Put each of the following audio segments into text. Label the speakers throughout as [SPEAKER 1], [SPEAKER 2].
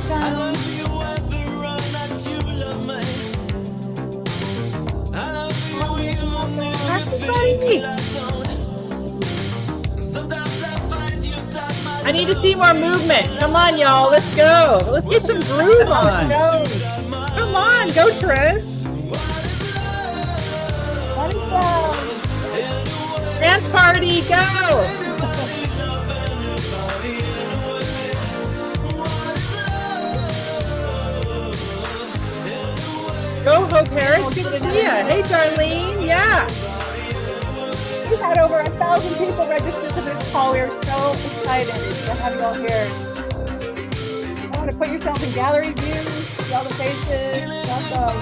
[SPEAKER 1] welcome.
[SPEAKER 2] I need to see more movement. Come on, y'all. Let's go. Let's get some groove on. Come on. Go, Tris. Dance party. Go. Go, Hope Harris. Good idea. Hey, Darlene. Yeah.
[SPEAKER 1] We've had over 1,000 people registered to this call. We are so excited to have you all here. I want to put yourself in gallery view, see all the faces. Welcome.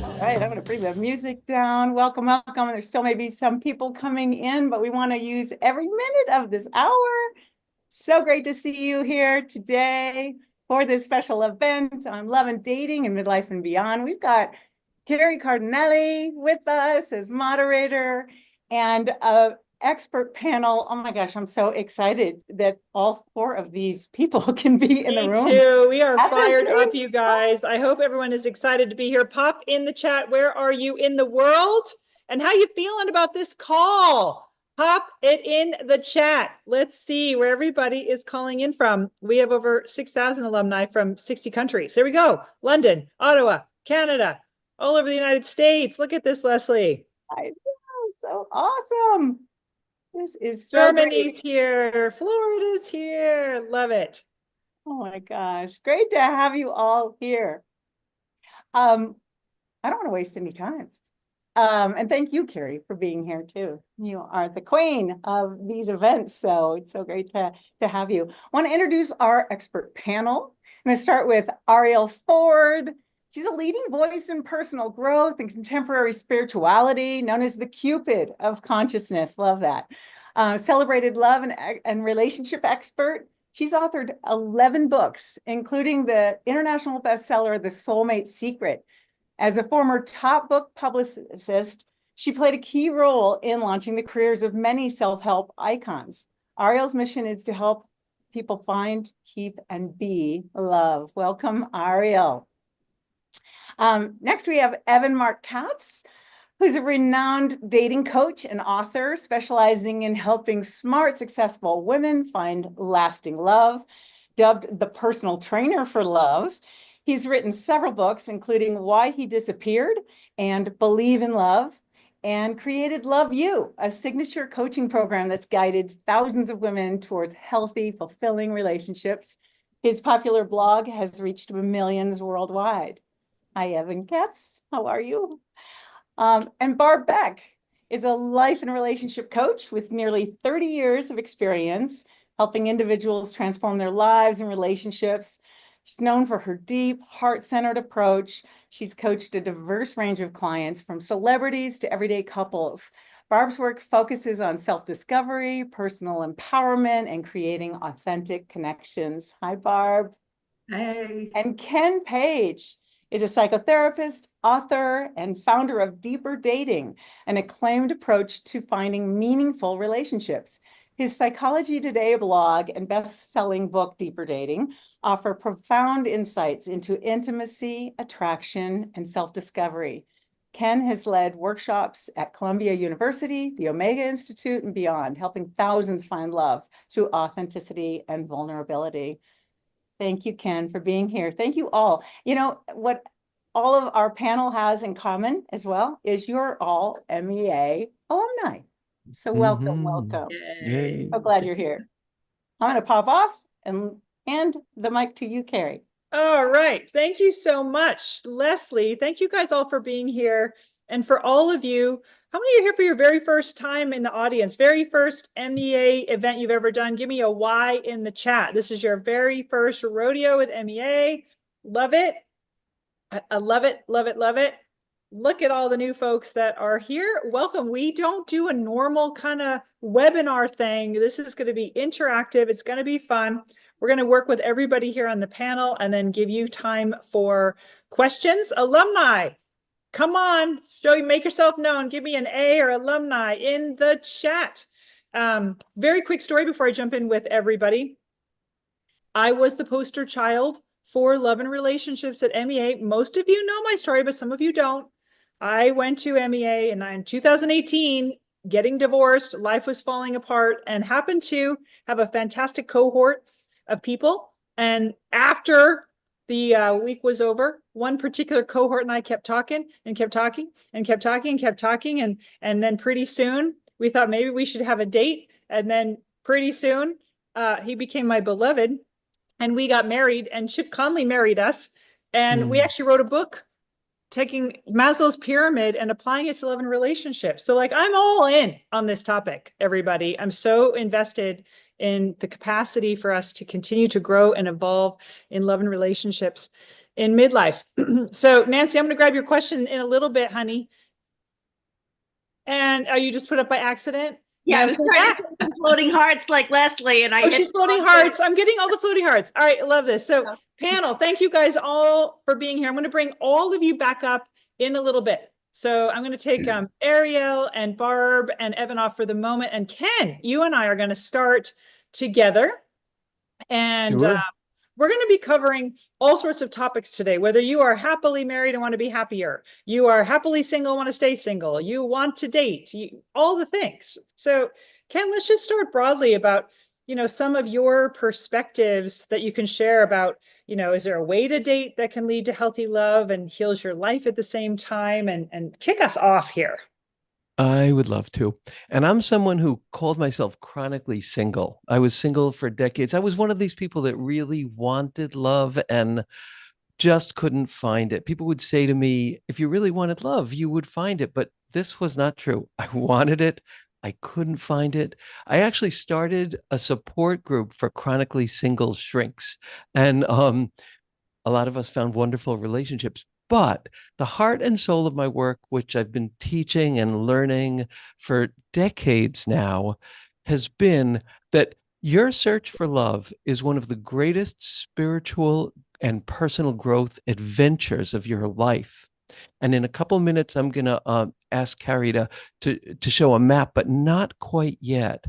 [SPEAKER 1] All right, I'm going to bring the music down. Welcome, welcome. There's still maybe some people coming in, but we want to use every minute of this hour. So great to see you here today for this special event on love and dating and midlife and beyond. We've got Kari Cardinale with us as moderator and an expert panel. Oh my gosh, I'm so excited that all four of these people can be in the room.
[SPEAKER 2] Me too. We are fired up, you guys. I hope everyone is excited to be here. Pop in the chat. Where are you in the world? And how you feeling about this call? Pop it in the chat. Let's see where everybody is calling in from. We have over 6,000 alumni from 60 countries. Here we go. London, Ottawa, Canada, all over the United States. Look at this, Leslie.
[SPEAKER 1] I know, so awesome. This is so
[SPEAKER 2] Germany's here. Florida's here. Love it.
[SPEAKER 1] Oh my gosh. Great to have you all here. I don't want to waste any time. And thank you, Kari, for being here too. You are the queen of these events, so it's so great to have you. I want to introduce our expert panel. I'm going to start with Arielle Ford. She's a leading voice in personal growth and contemporary spirituality, known as the Cupid of consciousness. Love that. Celebrated love and relationship expert. She's authored 11 books, including the international bestseller, The Soulmate Secret. As a former top book publicist, she played a key role in launching the careers of many self-help icons. Arielle's mission is to help people find, keep, and be love. Welcome, Arielle. Next, we have Evan Mark Katz, who's a renowned dating coach and author specializing in helping smart, successful women find lasting love. Dubbed the personal trainer for love, he's written several books, including Why He Disappeared and Believe in Love, and created Love You, a signature coaching program that's guided thousands of women towards healthy, fulfilling relationships. His popular blog has reached millions worldwide. Hi, Evan Katz. How are you? And Barb Beck is a life and relationship coach with nearly 30 years of experience helping individuals transform their lives and relationships. She's known for her deep, heart-centered approach. She's coached a diverse range of clients, from celebrities to everyday couples. Barb's work focuses on self-discovery, personal empowerment, and creating authentic connections. Hi, Barb.
[SPEAKER 3] Hey.
[SPEAKER 1] And Ken Page is a psychotherapist, author, and founder of Deeper Dating, an acclaimed approach to finding meaningful relationships. His Psychology Today blog and best-selling book, Deeper Dating, offer profound insights into intimacy, attraction, and self-discovery. Ken has led workshops at Columbia University, the Omega Institute, and beyond, helping thousands find love through authenticity and vulnerability. Thank you, Ken, for being here. Thank you all. You know, what all of our panel has in common as well is you're all MEA alumni. So welcome, welcome.
[SPEAKER 3] Yay.
[SPEAKER 1] So glad you're here. I'm going to pop off and hand the mic to you, Kari.
[SPEAKER 2] All right. Thank you so much, Leslie. Thank you guys all for being here. And for all of you, how many are here for your very first time in the audience? Very first MEA event you've ever done? Give me a Y in the chat. This is your very first rodeo with MEA. Love it. I love it, love it, love it. Look at all the new folks that are here. Welcome. We don't do a normal kind of webinar thing. This is going to be interactive. It's going to be fun. We're going to work with everybody here on the panel and then give you time for questions. Alumni, Come on, make yourself known. Give me an A or alumni in the chat. Very quick story before I jump in with everybody. I was the poster child for love and relationships at MEA. Most of you know my story, but some of you don't. I went to MEA in 2018, getting divorced, life was falling apart, and happened to have a fantastic cohort of people. And after the week was over, one particular cohort and I kept talking and kept talking and kept talking and kept talking. And then pretty soon we thought maybe we should have a date. And then pretty soon he became my beloved and we got married, and Chip Conley married us. And we actually wrote a book taking Maslow's pyramid and applying it to love and relationships. So like, I'm all in on this topic, everybody. I'm so invested in the capacity for us to continue to grow and evolve in love and relationships in midlife. So Nancy, I'm going to grab your question in a little bit, honey. And you just put up by accident?
[SPEAKER 3] Yeah, I was trying to send some floating hearts like Leslie, and I
[SPEAKER 2] she's floating hearts. I'm getting all the floating hearts. All right, I love this. So panel, thank you guys all for being here. I'm going to bring all of you back up in a little bit. So I'm going to take Arielle and Barb and Evan off for the moment. And Ken, you and I are going to start together. And we're going to be covering all sorts of topics today, whether you are happily married and want to be happier, you are happily single, want to stay single, you want to date, all the things. So Ken, let's just start broadly about, some of your perspectives that you can share about, is there a way to date that can lead to healthy love and heals your life at the same time, and kick us off here.
[SPEAKER 4] I would love to. And I'm someone who called myself chronically single. I was single for decades. I was one of these people that really wanted love and just couldn't find it. People would say to me, if you really wanted love, you would find it. But this was not true. I wanted it. I couldn't find it. I actually started a support group for chronically single shrinks. And a lot of us found wonderful relationships. But the heart and soul of my work, which I've been teaching and learning for decades now, has been that your search for love is one of the greatest spiritual and personal growth adventures of your life. And in a couple minutes, I'm going to ask Kari to show a map, but not quite yet.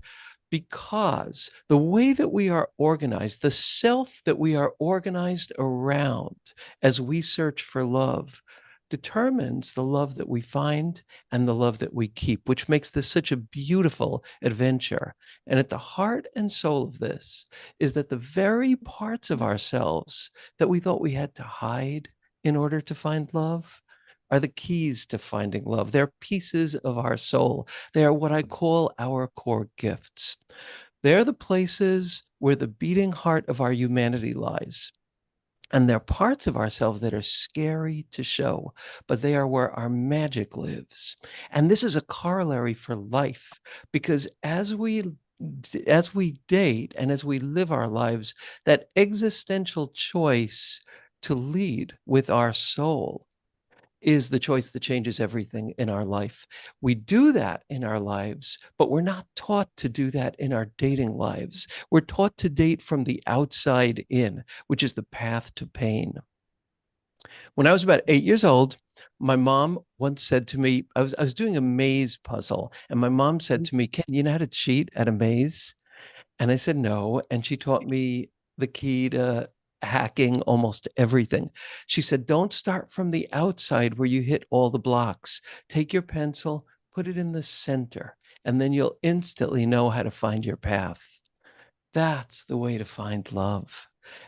[SPEAKER 4] Because the way that we are organized, the self that we are organized around as we search for love, determines the love that we find and the love that we keep, which makes this such a beautiful adventure. And at the heart and soul of this is that the very parts of ourselves that we thought we had to hide in order to find love are the keys to finding love. They're pieces of our soul. They are what I call our core gifts. They're the places where the beating heart of our humanity lies. And they're parts of ourselves that are scary to show, but they are where our magic lives. And this is a corollary for life, because as we date and as we live our lives, that existential choice to lead with our soul is the choice that changes everything in our life. We do that in our lives, but we're not taught to do that in our dating lives. We're taught to date from the outside in, which is the path to pain. When I was about 8 years old, my mom once said to me, I was doing a maze puzzle, and my mom said to me, "Ken, you know how to cheat at a maze?" And I said, "No." And she taught me the key to hacking almost everything. She said, "Don't start from the outside where you hit all the blocks. Take your pencil, put it in the center, and then you'll instantly know how to find your path." That's the way to find love.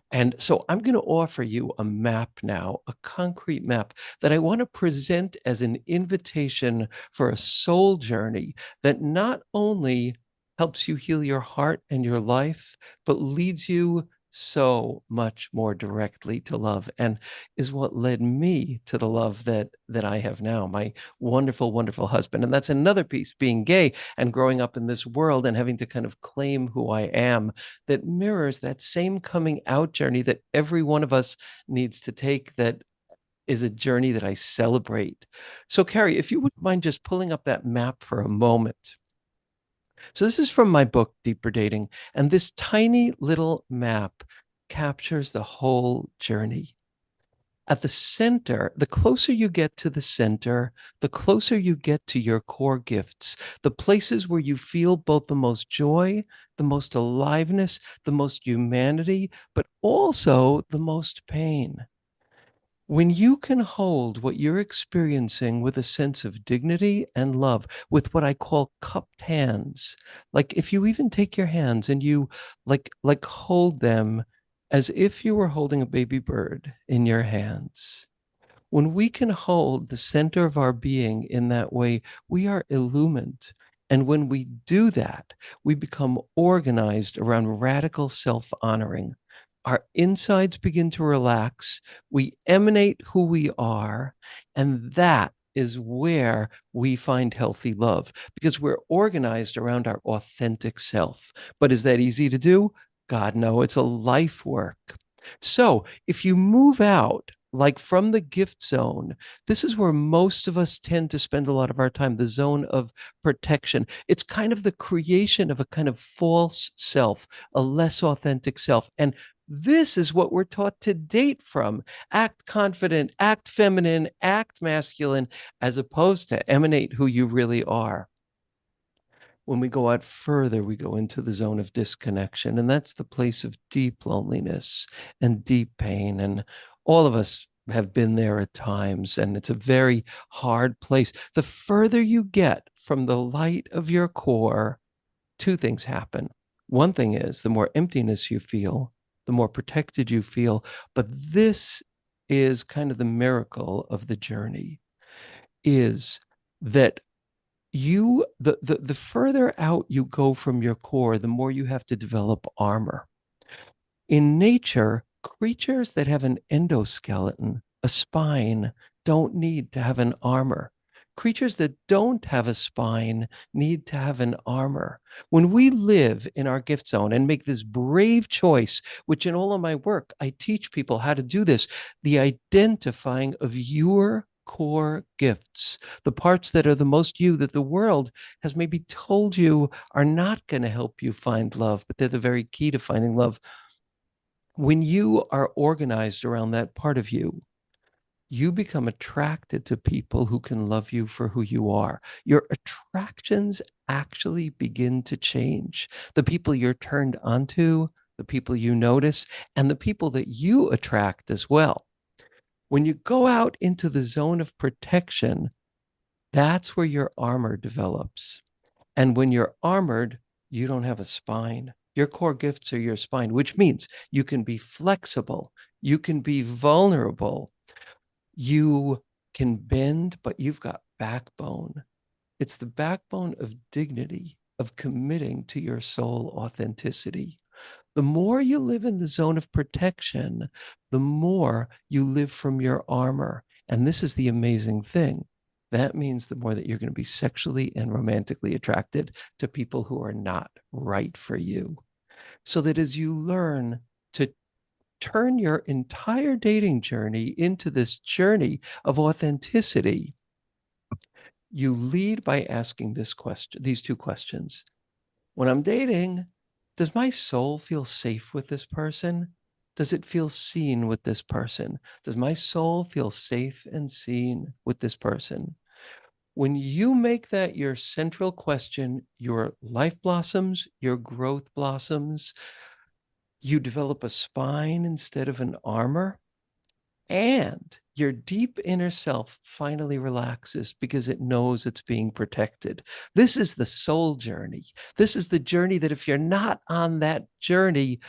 [SPEAKER 4] And so I'm going to offer you a map now, a concrete map that I want to present as an invitation for a soul journey that not only helps you heal your heart and your life, but leads you so much more directly to love, and is what led me to the love that I have now, my wonderful, wonderful husband. And that's another piece, being gay and growing up in this world and having to kind of claim who I am, that mirrors that same coming out journey that every one of us needs to take, that is a journey that I celebrate. So Kari, if you wouldn't mind just pulling up that map for a moment. So this is from my book, Deeper Dating, and this tiny little map captures the whole journey. At the center, the closer you get to the center, the closer you get to your core gifts, the places where you feel both the most joy, the most aliveness, the most humanity, but also the most pain. When you can hold what you're experiencing with a sense of dignity and love, with what I call cupped hands, like if you even take your hands and you like hold them as if you were holding a baby bird in your hands. When we can hold the center of our being in that way, we are illumined. And when we do that, we become organized around radical self-honoring. Our insides begin to relax. We emanate who we are. And that is where we find healthy love, because we're organized around our authentic self. But is that easy to do? God, no, it's a life work. So if you move out, like from the gift zone, this is where most of us tend to spend a lot of our time, the zone of protection. It's kind of the creation of a kind of false self, a less authentic self. And this is what we're taught to date from. Act confident, act feminine, act masculine, as opposed to emanate who you really are. When we go out further, we go into the zone of disconnection, and that's the place of deep loneliness and deep pain. And all of us have been there at times, and it's a very hard place. The further you get from the light of your core, two things happen. One thing is the more emptiness you feel, the more protected you feel. But this is kind of the miracle of the journey, is that the further out you go from your core, the more you have to develop armor. In nature, creatures that have an endoskeleton, a spine, don't need to have an armor. Creatures that don't have a spine need to have an armor. When we live in our gift zone and make this brave choice, which in all of my work, I teach people how to do this, the identifying of your core gifts, the parts that are the most you, that the world has maybe told you are not going to help you find love, but they're the very key to finding love. When you are organized around that part of you, you become attracted to people who can love you for who you are. Your attractions actually begin to change. The people you're turned onto, the people you notice, and the people that you attract as well. When you go out into the zone of protection, that's where your armor develops. And when you're armored, you don't have a spine. Your core gifts are your spine, which means you can be flexible, you can be vulnerable, you can bend, but you've got backbone. It's the backbone of dignity, of committing to your soul authenticity. The more you live in the zone of protection, the more you live from your armor. And this is the amazing thing. That means the more that you're going to be sexually and romantically attracted to people who are not right for you. So that as you learn to turn your entire dating journey into this journey of authenticity, you lead by asking this question, these two questions. When I'm dating, does my soul feel safe with this person? Does it feel seen with this person? Does my soul feel safe and seen with this person? When you make that your central question, your life blossoms, your growth blossoms, you develop a spine instead of an armor, and your deep inner self finally relaxes because it knows it's being protected. This is the soul journey. This is the journey that if you're not on that journey,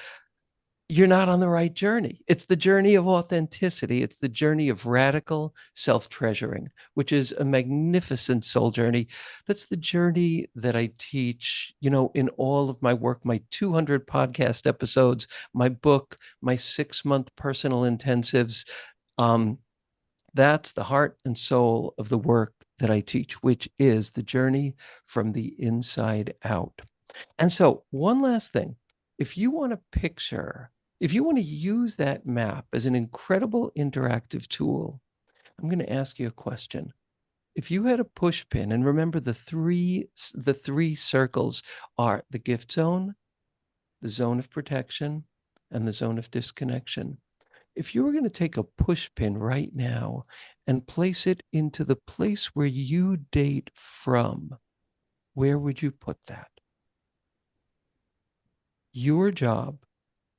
[SPEAKER 4] you're not on the right journey. It's the journey of authenticity. It's the journey of radical self-treasuring, which is a magnificent soul journey. That's the journey that I teach, in all of my work, my 200 podcast episodes, my book, my 6-month personal intensives. That's the heart and soul of the work that I teach, which is the journey from the inside out. And so one last thing, if you want to use that map as an incredible interactive tool, I'm going to ask you a question. If you had a push pin, and remember the three circles are the gift zone, the zone of protection, and the zone of disconnection. If you were going to take a push pin right now and place it into the place where you date from, where would you put that? Your job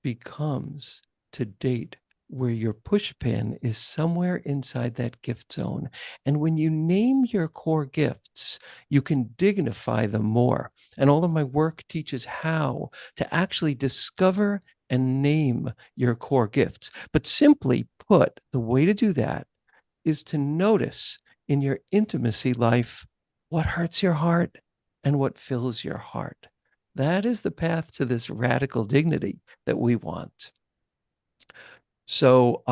[SPEAKER 4] becomes to date where your push pin is somewhere inside that gift zone. And when you name your core gifts, you can dignify them more. And all of my work teaches how to actually discover and name your core gifts. But simply put, the way to do that is to notice in your intimacy life what hurts your heart and what fills your heart. That is the path to this radical dignity that we want. So,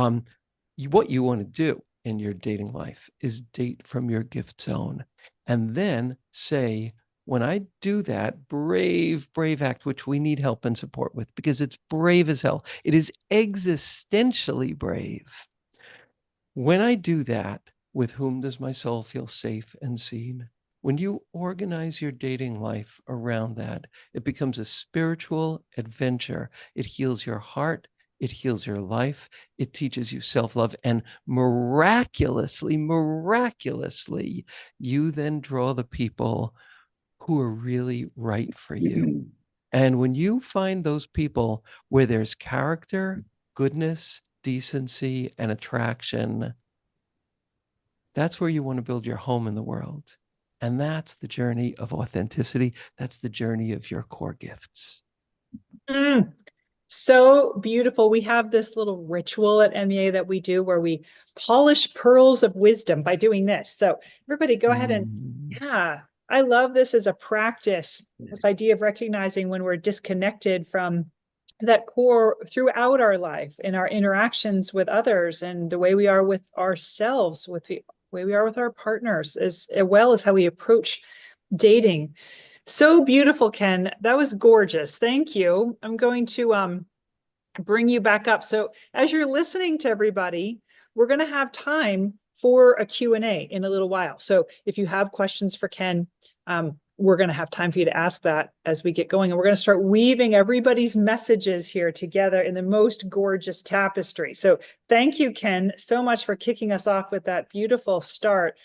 [SPEAKER 4] what you want to do in your dating life is date from your gift zone and then say, when I do that brave act, which we need help and support with because it's brave as hell, it is existentially brave. When I do that, with whom does my soul feel safe and seen? When you organize your dating life around that, it becomes a spiritual adventure. It heals your heart. It heals your life. It teaches you self-love. And miraculously, you then draw the people who are really right for you. And when you find those people where there's character, goodness, decency, and attraction, that's where you want to build your home in the world. And that's the journey of authenticity. That's the journey of your core gifts.
[SPEAKER 2] So beautiful. We have this little ritual at MEA that we do where we polish pearls of wisdom by doing this. So everybody go ahead and, yeah, I love this as a practice, this idea of recognizing when we're disconnected from that core throughout our life, in our interactions with others and the way we are with ourselves, with the way we are with our partners, as well as how we approach dating. So beautiful, Ken. That was gorgeous. Thank you. I'm going to bring you back up. So as you're listening to everybody, we're going to have time for a Q&A in a little while. So if you have questions for Ken, we're going to have time for you to ask that as we get going. And we're going to start weaving everybody's messages here together in the most gorgeous tapestry. So thank you, Ken, so much for kicking us off with that beautiful start.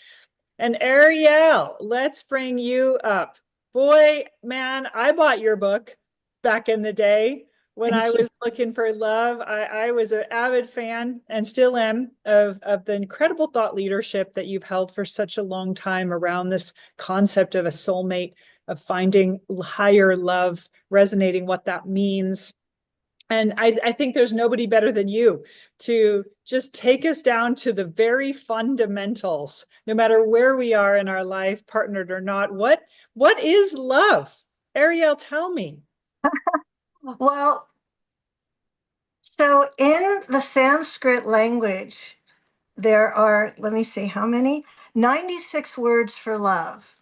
[SPEAKER 2] And Arielle, let's bring you up. Boy, man, I bought your book back in the day when I was looking for love. I was an avid fan and still am of the incredible thought leadership that you've held for such a long time around this concept of a soulmate, of finding higher love, resonating what that means. And I think there's nobody better than you to just take us down to the very fundamentals, no matter where we are in our life, partnered or not. What is love? Arielle, tell me.
[SPEAKER 5] Well, so in the Sanskrit language, there are, let me see, how many? 96 words for love.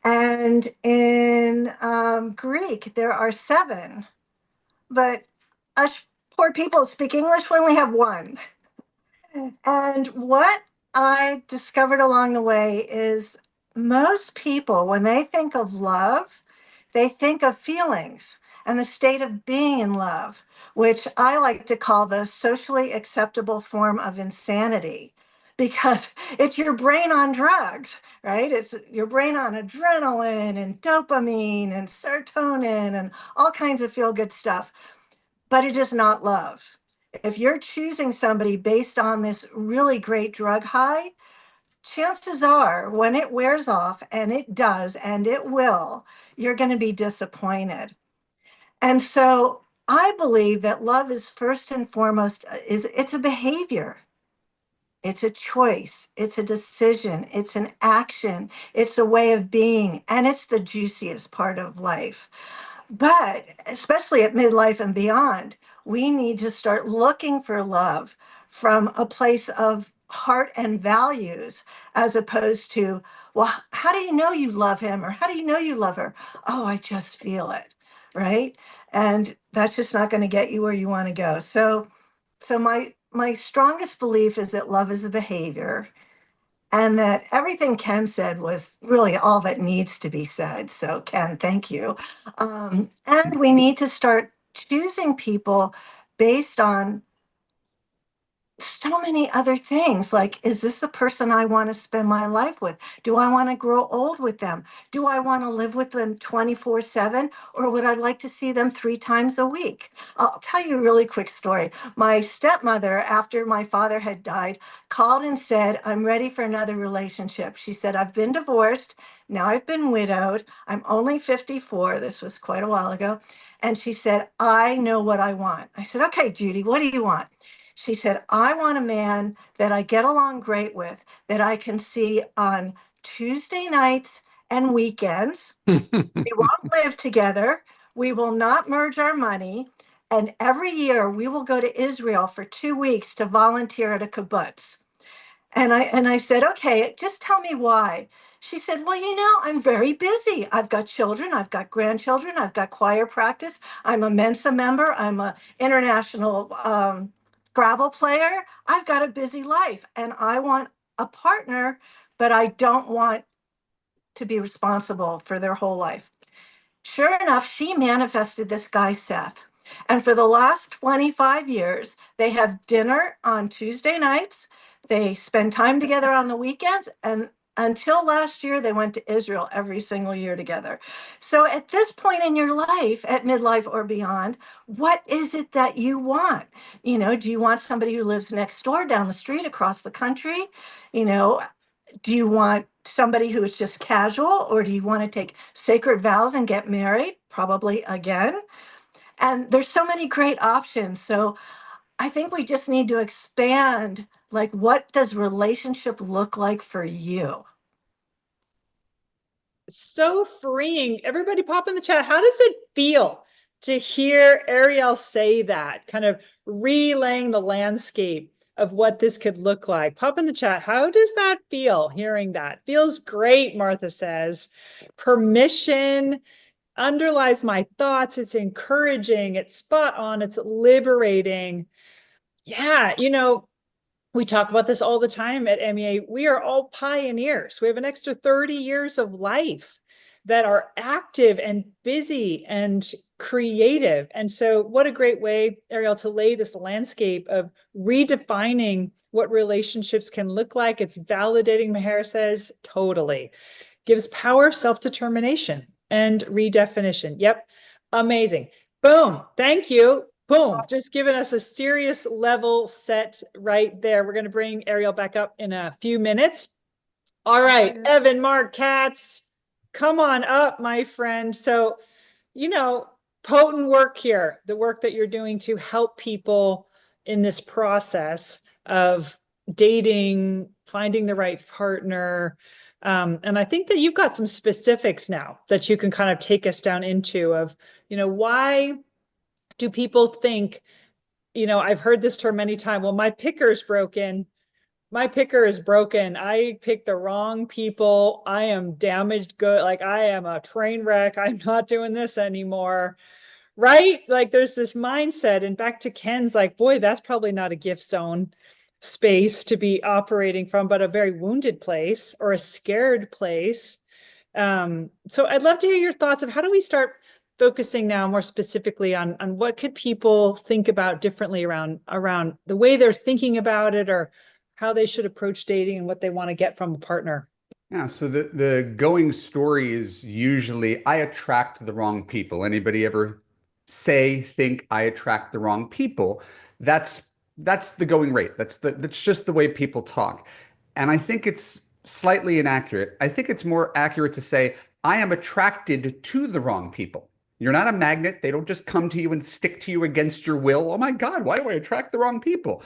[SPEAKER 5] And in Greek, there are 7. But us poor people speak English, we only have 1. And what I discovered along the way is most people, when they think of love, they think of feelings and the state of being in love, which I like to call the socially acceptable form of insanity, because it's your brain on drugs, right? It's your brain on adrenaline and dopamine and serotonin and all kinds of feel-good stuff. But it is not love. If you're choosing somebody based on this really great drug high, chances are when it wears off, and it does, and it will, you're going to be disappointed. And so I believe that love is first and foremost, it's a behavior. It's a choice. It's a decision. It's an action. It's a way of being. And it's the juiciest part of life. But especially at midlife and beyond, we need to start looking for love from a place of heart and values, as opposed to, well, how do you know you love him? Or how do you know you love her? Oh, I just feel it, right? And that's just not going to get you where you want to go. So my strongest belief is that love is a behavior, and that everything Ken said was really all that needs to be said. So Ken, thank you. And we need to start choosing people based on so many other things. Like, is this a person I want to spend my life with? Do I want to grow old with them? Do I want to live with them 24/7? Or would I like to see them 3 times a week? I'll tell you a really quick story. My stepmother, after my father had died, called and said, I'm ready for another relationship. She said, I've been divorced. Now I've been widowed. I'm only 54. This was quite a while ago. And she said, I know what I want. I said, okay, Judy, what do you want? She said, I want a man that I get along great with, that I can see on Tuesday nights and weekends. We won't live together. We will not merge our money. And every year we will go to Israel for 2 weeks to volunteer at a kibbutz. And I said, okay, just tell me why. She said, well, I'm very busy. I've got children, I've got grandchildren, I've got choir practice. I'm a Mensa member. I'm an international Scrabble player. I've got a busy life and I want a partner, but I don't want to be responsible for their whole life. Sure enough, she manifested this guy, Seth. And for the last 25 years, they have dinner on Tuesday nights. They spend time together on the weekends. And until last year, they went to Israel every single year together. So at this point in your life, at midlife or beyond, what is it that you want? Do you want somebody who lives next door, down the street, across the country? You know, do you want somebody who is just casual, or do you want to take sacred vows and get married? Probably again. And there's so many great options. So I think we just need to expand, like, what does relationship look like for you?
[SPEAKER 2] So freeing. Everybody pop in the chat. How does it feel to hear Arielle say that, kind of relaying the landscape of what this could look like? Pop in the chat. How does that feel, hearing that? Feels great, Martha says. Permission underlies my thoughts. It's encouraging. It's spot on. It's liberating. Yeah, we talk about this all the time at MEA. We are all pioneers. We have an extra 30 years of life that are active and busy and creative. And so what a great way, Arielle, to lay this landscape of redefining what relationships can look like. It's validating, Meher says, totally. Gives power, self-determination, and redefinition. Yep, amazing. Boom, thank you. Boom, just giving us a serious level set right there. We're going to bring Arielle back up in a few minutes. All right, Evan, Mark, Katz, come on up, my friend. So, potent work here, the work that you're doing to help people in this process of dating, finding the right partner. And I think that you've got some specifics now that you can kind of take us down into of, why do people think, I've heard this term many times, well, my picker is broken. My picker is broken. I picked the wrong people. I am damaged good. Like, I am a train wreck. I'm not doing this anymore. Right? Like, there's this mindset. And back to Ken's, like, boy, that's probably not a gift zone space to be operating from, but a very wounded place or a scared place. So I'd love to hear your thoughts of how do we start focusing now more specifically on what could people think about differently around the way they're thinking about it, or how they should approach dating and what they want to get from a partner.
[SPEAKER 6] Yeah, so the going story is usually I attract the wrong people. Anybody ever think I attract the wrong people? That's the going rate. That's just the way people talk. And I think it's slightly inaccurate. I think it's more accurate to say I am attracted to the wrong people. You're not a magnet. They don't just come to you and stick to you against your will. Oh my God, why do I attract the wrong people?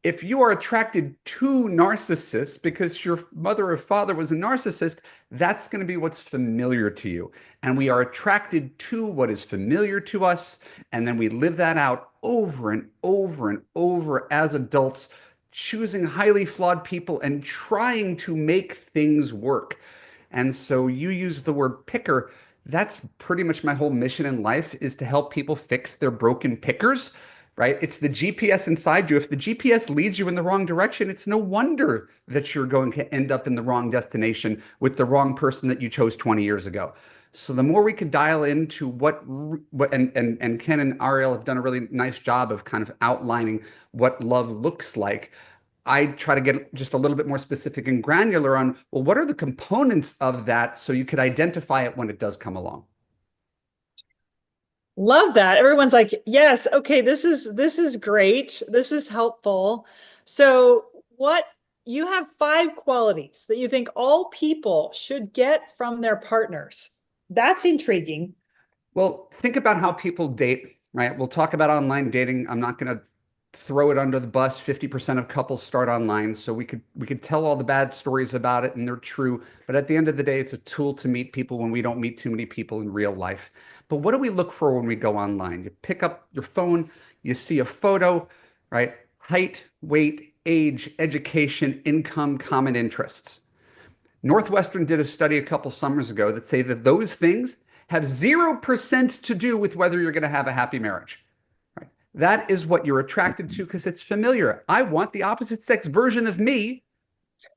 [SPEAKER 6] If you are attracted to narcissists because your mother or father was a narcissist, that's going to be what's familiar to you. And we are attracted to what is familiar to us. And then we live that out over and over and over as adults, choosing highly flawed people and trying to make things work. And so you use the word picker. That's pretty much my whole mission in life, is to help people fix their broken pickers. Right? It's the GPS inside you. If the GPS leads you in the wrong direction, it's no wonder that you're going to end up in the wrong destination with the wrong person that you chose 20 years ago. So the more we could dial into what and Ken and Arielle have done a really nice job of kind of outlining what love looks like. I try to get just a little bit more specific and granular on, well, what are the components of that so you could identify it when it does come along.
[SPEAKER 2] Love that. Everyone's like, yes, okay, this is great. This is helpful. So what you have 5 qualities that you think all people should get from their partners. That's intriguing.
[SPEAKER 6] Well, think about how people date, right? We'll talk about online dating. I'm not going to throw it under the bus. 50% of couples start online, so we could tell all the bad stories about it, and they're true. But at the end of the day, it's a tool to meet people when we don't meet too many people in real life. But what do we look for when we go online? You pick up your phone, you see a photo, right? Height, weight, age, education, income, common interests. Northwestern did a study a couple summers ago that say that those things have 0% to do with whether you're going to have a happy marriage. Right? That is what you're attracted to because it's familiar. I want the opposite sex version of me,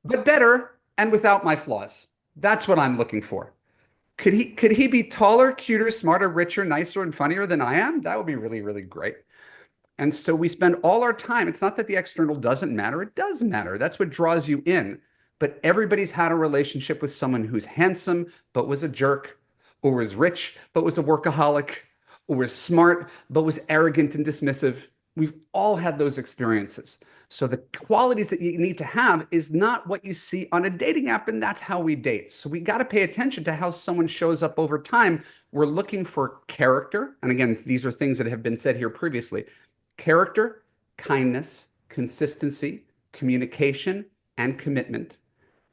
[SPEAKER 6] but better and without my flaws. That's what I'm looking for. Could he be taller, cuter, smarter, richer, nicer, and funnier than I am? That would be really, really great. And so we spend all our time. It's not that the external doesn't matter. It does matter. That's what draws you in. But everybody's had a relationship with someone who's handsome, but was a jerk, or was rich, but was a workaholic, or was smart, but was arrogant and dismissive. We've all had those experiences. So the qualities that you need to have is not what you see on a dating app, and that's how we date. So we got to pay attention to how someone shows up over time. We're looking for character. And again, these are things that have been said here previously. Character, kindness, consistency, communication, and commitment,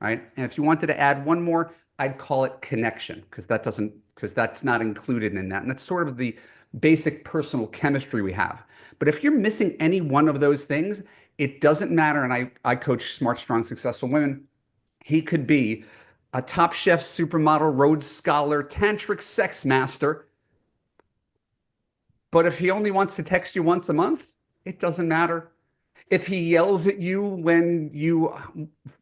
[SPEAKER 6] right? And if you wanted to add one more, I'd call it connection, because that's not included in that. And that's sort of the basic personal chemistry we have. But if you're missing any one of those things, it doesn't matter. And I coach smart, strong, successful women. He could be a Top Chef, supermodel, Rhodes Scholar, tantric sex master. But if he only wants to text you once a month, it doesn't matter. If he yells at you when you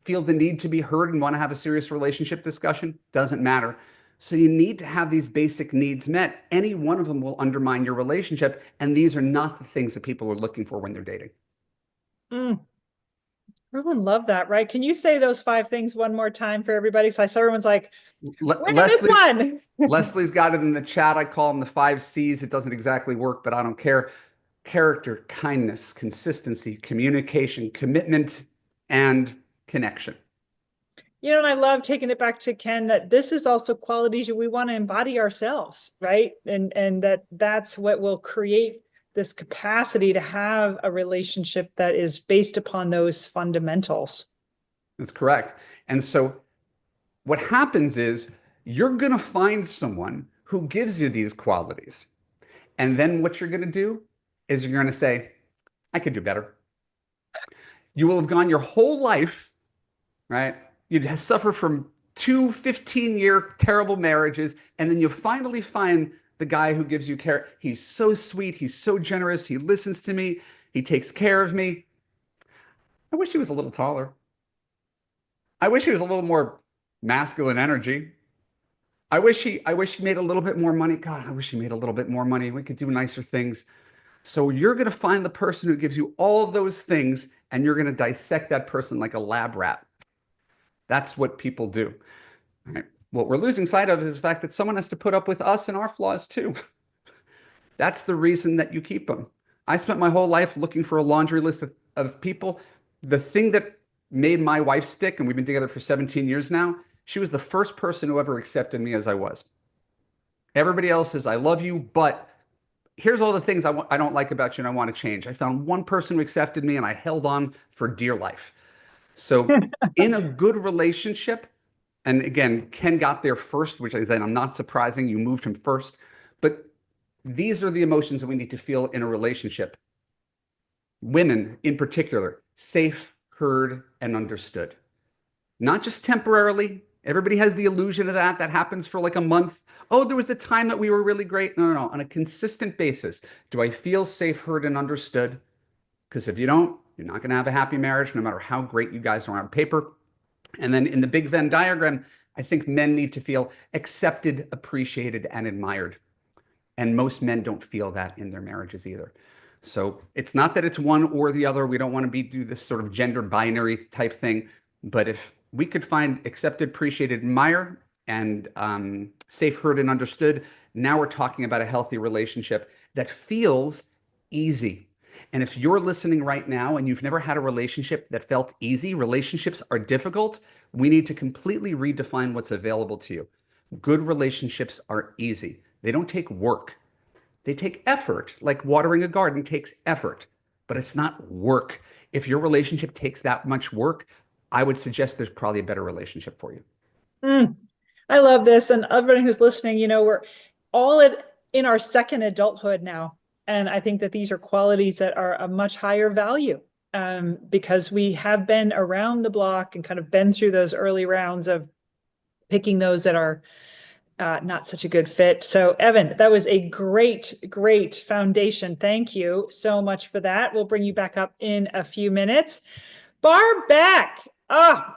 [SPEAKER 6] feel the need to be heard and want to have a serious relationship discussion, doesn't matter. So you need to have these basic needs met. Any one of them will undermine your relationship. And these are not the things that people are looking for when they're dating.
[SPEAKER 2] Everyone loved that, right? Can you say those 5 things one more time for everybody? So I saw everyone's like, where did this one?
[SPEAKER 6] Leslie's got it in the chat. I call them the 5 C's. It doesn't exactly work, but I don't care. Character, kindness, consistency, communication, commitment, and connection.
[SPEAKER 2] You know, and I love taking it back to Ken, that this is also qualities we want to embody ourselves, right? And that's what will create this capacity to have a relationship that is based upon those fundamentals.
[SPEAKER 6] That's correct. And so what happens is you're going to find someone who gives you these qualities. And then what you're going to do is you're going to say, I could do better. You will have gone your whole life, right? You'd suffer from 2 15-year terrible marriages, and then you finally find the guy who gives you care. He's so sweet. He's so generous. He listens to me. He takes care of me. I wish he was a little taller. I wish he was a little more masculine energy. I wish he made a little bit more money. God, I wish he made a little bit more money. We could do nicer things. So you're going to find the person who gives you all of those things, and you're going to dissect that person like a lab rat. That's what people do. Right? What we're losing sight of is the fact that someone has to put up with us and our flaws too. That's the reason that you keep them. I spent my whole life looking for a laundry list of people. The thing that made my wife stick, and we've been together for 17 years now, she was the first person who ever accepted me as I was. Everybody else says, I love you, but here's all the things I don't like about you and I want to change. I found one person who accepted me and I held on for dear life. So in a good relationship, and again, Ken got there first, which I said, I'm not surprising. You moved him first. But these are the emotions that we need to feel in a relationship. Women in particular, safe, heard, and understood. Not just temporarily. Everybody has the illusion of that. That happens for like a month. Oh, there was the time that we were really great. No. On a consistent basis, do I feel safe, heard, and understood? Because if you don't, you're not going to have a happy marriage, no matter how great you guys are on paper. And then in the big Venn diagram, I think men need to feel accepted, appreciated, and admired. And most men don't feel that in their marriages either. So it's not that it's one or the other. We don't want to do this sort of gender binary type thing. But if we could find accepted, appreciated, admired, and safe, heard, and understood, now we're talking about a healthy relationship that feels easy. And if you're listening right now and you've never had a relationship that felt easy, relationships are difficult, we need to completely redefine what's available to you. Good relationships are easy. They don't take work. They take effort. Like watering a garden takes effort, but it's not work. If your relationship takes that much work, I would suggest there's probably a better relationship for you.
[SPEAKER 2] I love this. And everyone who's listening, we're all in our second adulthood now. And I think that these are qualities that are a much higher value because we have been around the block and kind of been through those early rounds of picking those that are not such a good fit. So Evan, that was a great, great foundation. Thank you so much for that. We'll bring you back up in a few minutes. Barb Beck,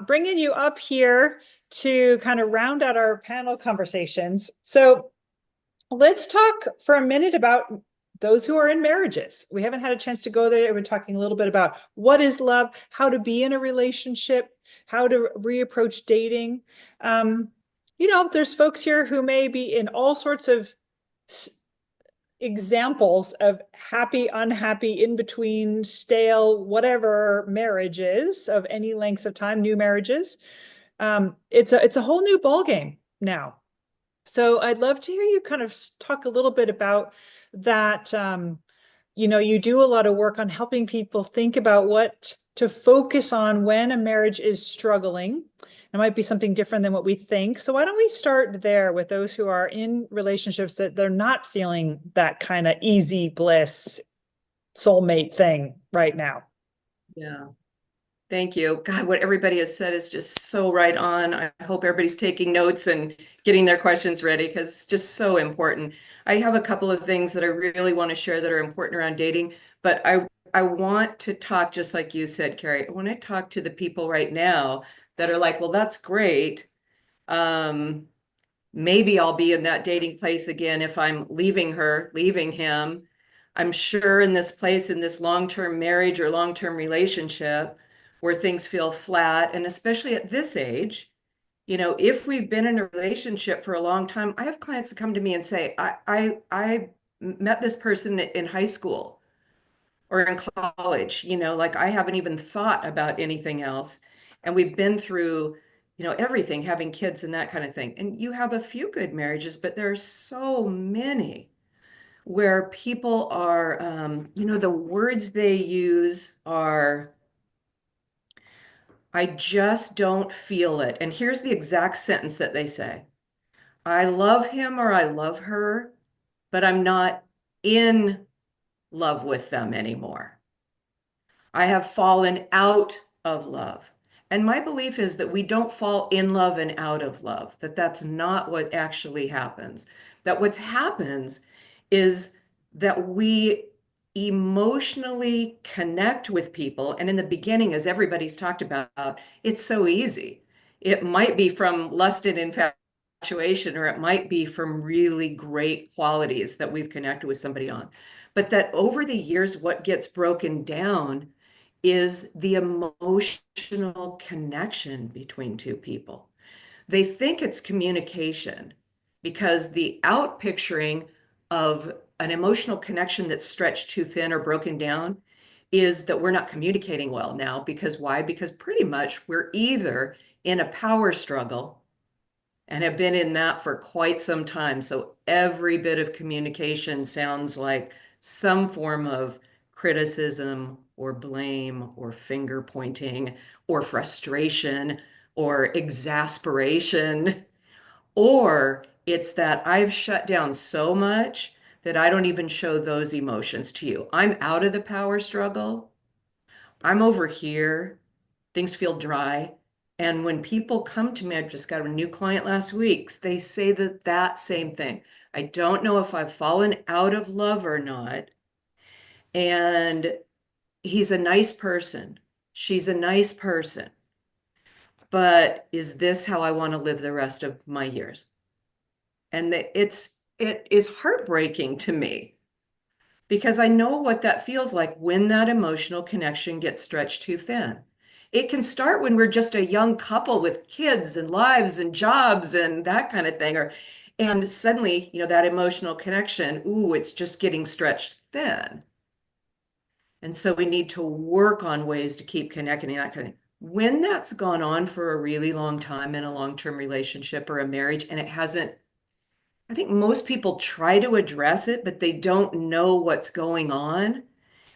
[SPEAKER 2] bringing you up here to kind of round out our panel conversations. So let's talk for a minute about those who are in marriages. We haven't had a chance to go there. We're talking a little bit about what is love, how to be in a relationship, how to reapproach dating. There's folks here who may be in all sorts of examples of happy, unhappy, in between, stale, whatever marriages of any lengths of time, new marriages. It's a whole new ballgame now. So I'd love to hear you kind of talk a little bit about that. You do a lot of work on helping people think about what to focus on when a marriage is struggling. It might be something different than what we think. So why don't we start there with those who are in relationships that they're not feeling that kind of easy bliss soulmate thing right now?
[SPEAKER 7] Yeah. Thank you. God, what everybody has said is just so right on. I hope everybody's taking notes and getting their questions ready because it's just so important. I have a couple of things that I really want to share that are important around dating, but I want to talk, just like you said, Kari, I want to talk to the people right now that are like, well, that's great. Maybe I'll be in that dating place again if I'm leaving him. I'm sure in this place, in this long-term marriage or long-term relationship where things feel flat, and especially at this age, if we've been in a relationship for a long time, I have clients that come to me and say, I met this person in high school or in college, like I haven't even thought about anything else. And we've been through, everything, having kids and that kind of thing. And you have a few good marriages, but there are so many where people are, the words they use are, I just don't feel it. And here's the exact sentence that they say. I love him or I love her, but I'm not in love with them anymore. I have fallen out of love. And my belief is that we don't fall in love and out of love, that that's not what actually happens. That what happens is that we emotionally connect with people. And in the beginning, as everybody's talked about, it's so easy. It might be from lust and infatuation, or it might be from really great qualities that we've connected with somebody on. But that over the years, what gets broken down is the emotional connection between two people. They think it's communication because the out picturing of an emotional connection that's stretched too thin or broken down is that we're not communicating well now. Because why? Because pretty much we're either in a power struggle and have been in that for quite some time. So every bit of communication sounds like some form of criticism or blame or finger pointing or frustration or exasperation, or it's that I've shut down so much that I don't even show those emotions to you. I'm out of the power struggle. I'm over here. Things feel dry. And when people come to me, I just got a new client last week, they say that same thing. I don't know if I've fallen out of love or not. And he's a nice person. She's a nice person. but is this how I want to live the rest of my years? And it is heartbreaking to me because I know what that feels like when that emotional connection gets stretched too thin. It can start when we're just a young couple with kids and lives and jobs and that kind of thing, and suddenly, that emotional connection, ooh, it's just getting stretched thin. And so we need to work on ways to keep connecting, that kind of thing. When that's gone on for a really long time in a long-term relationship or a marriage, and it hasn't, I think most people try to address it, but they don't know what's going on.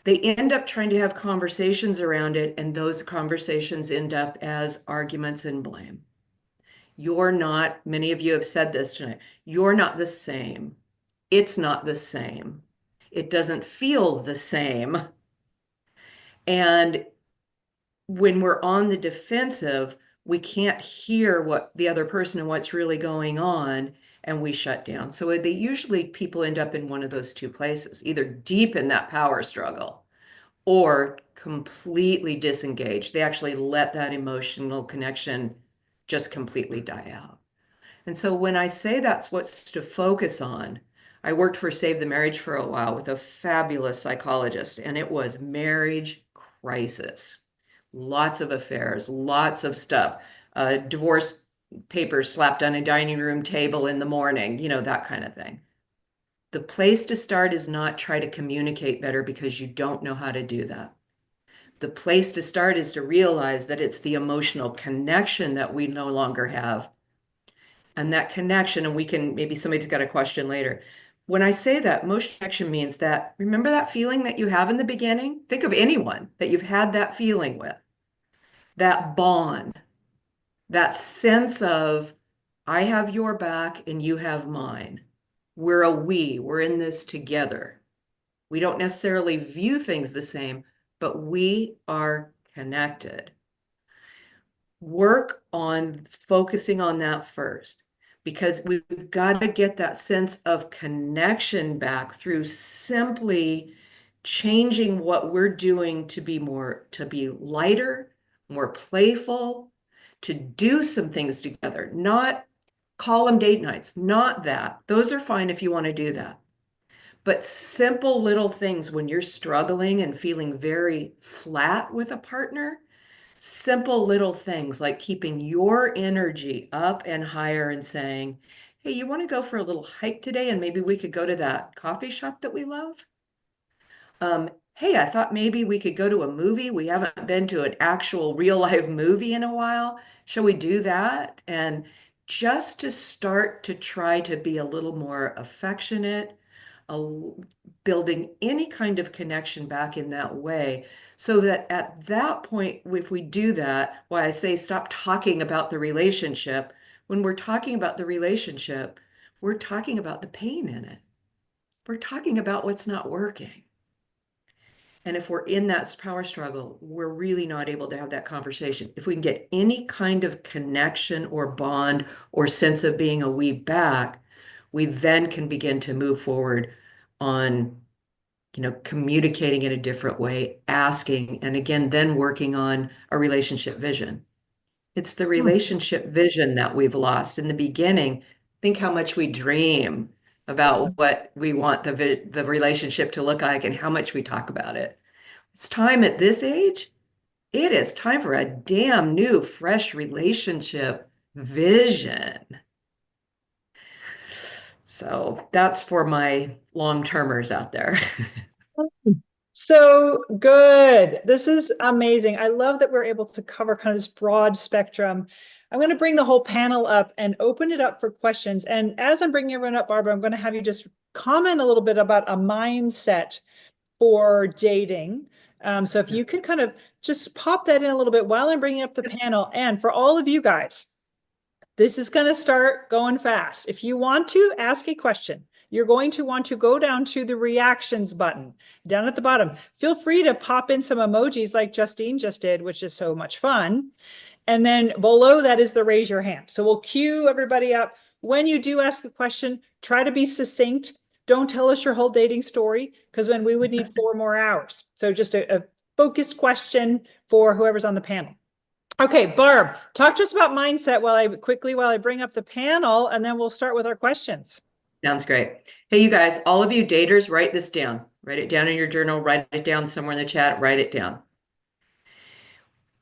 [SPEAKER 7] They end up trying to have conversations around it, and those conversations end up as arguments and blame. You're not, many of you have said this tonight, you're not the same. It's not the same. It doesn't feel the same. And when we're on the defensive, we can't hear what the other person and what's really going on, and we shut down. So they usually, people end up in one of those two places, either deep in that power struggle or completely disengaged. They actually let that emotional connection just completely die out. And so when I say that's what's to focus on, I worked for Save the Marriage for a while with a fabulous psychologist, and it was marriage crisis. Lots of affairs, lots of stuff. Divorce papers slapped on a dining room table in the morning, that kind of thing. The place to start is not try to communicate better because you don't know how to do that. The place to start is to realize that it's the emotional connection that we no longer have. And that connection, and we can, maybe somebody's got a question later. When I say that, emotional connection means that, remember that feeling that you have in the beginning? Think of anyone that you've had that feeling with. That bond, that sense of, I have your back and you have mine. We're in this together. We don't necessarily view things the same, but we are connected. Work on focusing on that first, because we've got to get that sense of connection back through simply changing what we're doing to be lighter, more playful, to do some things together, not call them date nights, not that. Those are fine if you want to do that. But simple little things when you're struggling and feeling very flat with a partner, simple little things like keeping your energy up and higher and saying, hey, you want to go for a little hike today? And maybe we could go to that coffee shop that we love. Hey, I thought maybe we could go to a movie. We haven't been to an actual real life movie in a while. Shall we do that? And just to start to try to be a little more affectionate, building any kind of connection back in that way, so that at that point, if we do that, why I say stop talking about the relationship. When we're talking about the relationship, we're talking about the pain in it. We're talking about what's not working. And if we're in that power struggle, we're really not able to have that conversation. If we can get any kind of connection or bond or sense of being a we back, we then can begin to move forward on, communicating in a different way, asking, and again, then working on a relationship vision. It's the relationship vision that we've lost in the beginning. Think how much we dream about what we want the relationship to look like and how much we talk about it. It's time at this age. It is time for a damn new, fresh relationship vision. So that's for my long-termers out there.
[SPEAKER 2] So good. This is amazing. I love that we're able to cover kind of this broad spectrum. I'm going to bring the whole panel up and open it up for questions. And as I'm bringing everyone up, Barbara, I'm going to have you just comment a little bit about a mindset for dating. So if you could kind of just pop that in a little bit while I'm bringing up the panel. And for all of you guys, this is going to start going fast. If you want to ask a question, you're going to want to go down to the reactions button down at the bottom. Feel free to pop in some emojis like Justine just did, which is so much fun. And then below that is the raise your hand. So we'll cue everybody up. When you do ask a question, try to be succinct. Don't tell us your whole dating story, because then we would need 4 more hours. So just a focused question for whoever's on the panel. Okay, Barb, talk to us about mindset while I bring up the panel, and then we'll start with our questions.
[SPEAKER 7] Sounds great. Hey, you guys, all of you daters, write this down. Write it down in your journal, write it down somewhere in the chat, write it down.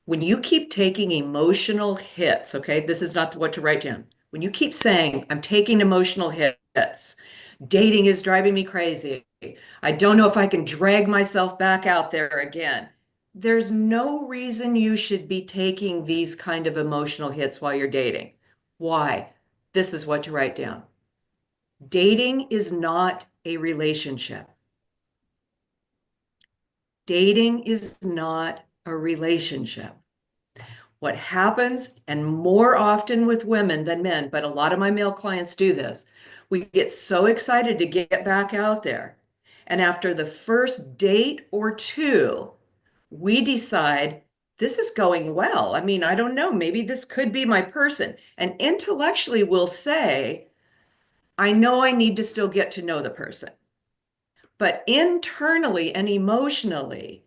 [SPEAKER 7] When you keep taking emotional hits, okay, this is not what to write down. When you keep saying, I'm taking emotional hits, dating is driving me crazy, I don't know if I can drag myself back out there again. There's no reason you should be taking these kind of emotional hits while you're dating. Why? This is what to write down. Dating is not a relationship. Dating is not a relationship. What happens, and more often with women than men, but a lot of my male clients do this, we get so excited to get back out there. And after the first date or two, we decide this is going well. I mean, I don't know, maybe this could be my person. And intellectually, we'll say, I know I need to still get to know the person. But internally and emotionally,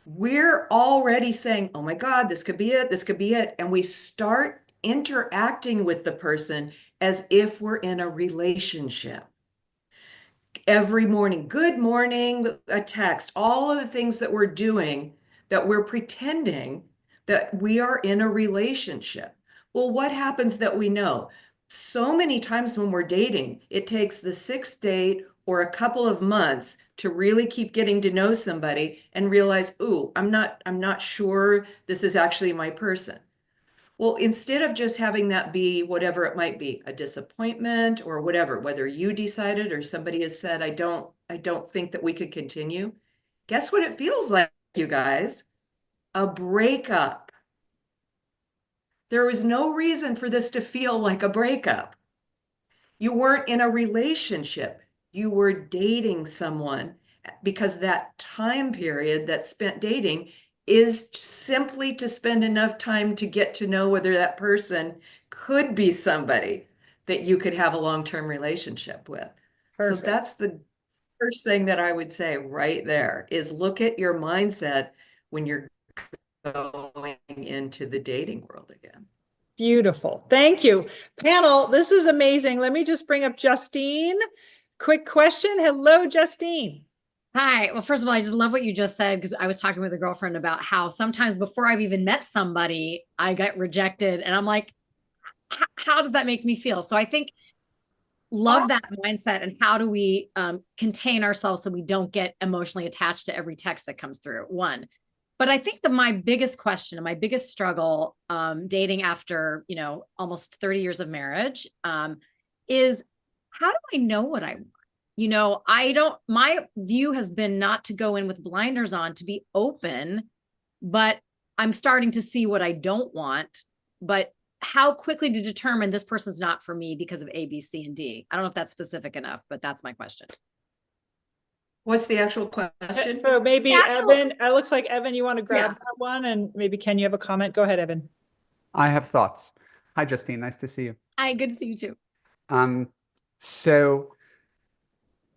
[SPEAKER 7] we're already saying, oh my God, this could be it, this could be it. And we start interacting with the person as if we're in a relationship. Every morning, good morning, a text, all of the things that we're doing, that we're pretending that we are in a relationship. Well, what happens that we know? So many times when we're dating, it takes the sixth date or a couple of months to really keep getting to know somebody and realize, ooh, I'm not sure this is actually my person. Well, instead of just having that be whatever it might be, a disappointment or whatever, whether you decided or somebody has said, I don't think that we could continue. Guess what it feels like, you guys? A breakup. There was no reason for this to feel like a breakup. You weren't in a relationship. You were dating someone, because that time period that's spent dating is simply to spend enough time to get to know whether that person could be somebody that you could have a long-term relationship with. So
[SPEAKER 2] Perfect.
[SPEAKER 7] that's the first thing that I would say right there, is look at your mindset when you're going into the dating world again.
[SPEAKER 2] Beautiful. Thank you. Panel, this is amazing. Let me just bring up Justine. Quick question. Hello, Justine.
[SPEAKER 8] Hi. Well, first of all, I just love what you just said, because I was talking with a girlfriend about how sometimes before I've even met somebody, I get rejected. And I'm like, how does that make me feel? So I think love that mindset. And how do we contain ourselves so we don't get emotionally attached to every text that comes through? One. But I think that my biggest question and my biggest struggle dating after, almost 30 years of marriage is, how do I know what I want? My view has been not to go in with blinders on, to be open, but I'm starting to see what I don't want. But how quickly to determine this person's not for me because of A, B, C, and D? I don't know if that's specific enough, but that's my question.
[SPEAKER 7] What's the actual question?
[SPEAKER 2] So maybe Evan, it looks like Evan, you want to grab that one, and maybe Ken, you have a comment? Go ahead, Evan.
[SPEAKER 6] I have thoughts. Hi, Justine. Nice to see you.
[SPEAKER 8] Hi, good to see you too.
[SPEAKER 6] So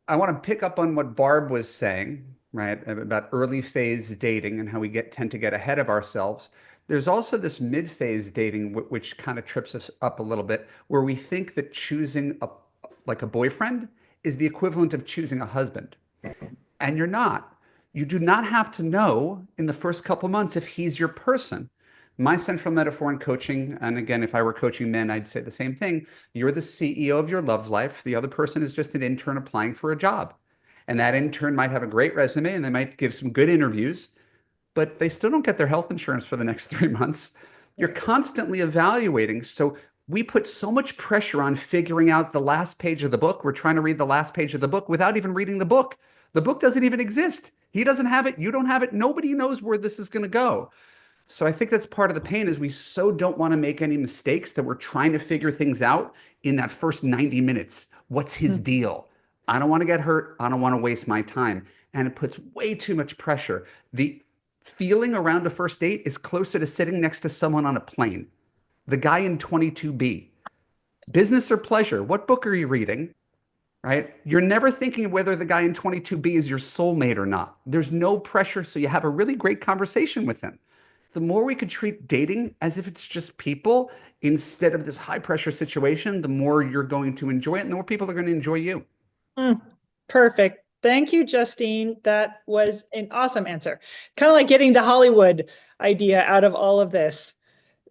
[SPEAKER 6] I want to pick up on what Barb was saying, right, about early phase dating and how we tend to get ahead of ourselves. There's also this mid-phase dating, which kind of trips us up a little bit, where we think that choosing a boyfriend is the equivalent of choosing a husband. And you're not. You do not have to know in the first couple months if he's your person. My central metaphor in coaching, and again, if I were coaching men, I'd say the same thing. You're the CEO of your love life. The other person is just an intern applying for a job. And that intern might have a great resume and they might give some good interviews, but they still don't get their health insurance for the next 3 months. You're constantly evaluating. So we put so much pressure on figuring out the last page of the book. We're trying to read the last page of the book without even reading the book. The book doesn't even exist. He doesn't have it. You don't have it. Nobody knows where this is going to go. So I think that's part of the pain, is we so don't want to make any mistakes that we're trying to figure things out in that first 90 minutes. What's his deal? I don't want to get hurt. I don't want to waste my time. And it puts way too much pressure. The feeling around a first date is closer to sitting next to someone on a plane. The guy in 22B. Business or pleasure? What book are you reading? Right? You're never thinking whether the guy in 22B is your soulmate or not. There's no pressure, so you have a really great conversation with him. the more we could treat dating as if it's just people instead of this high pressure situation, the more you're going to enjoy it and the more people are going to enjoy you.
[SPEAKER 2] Perfect. Thank you, Justine. That was an awesome answer. Kind of like getting the Hollywood idea out of all of this,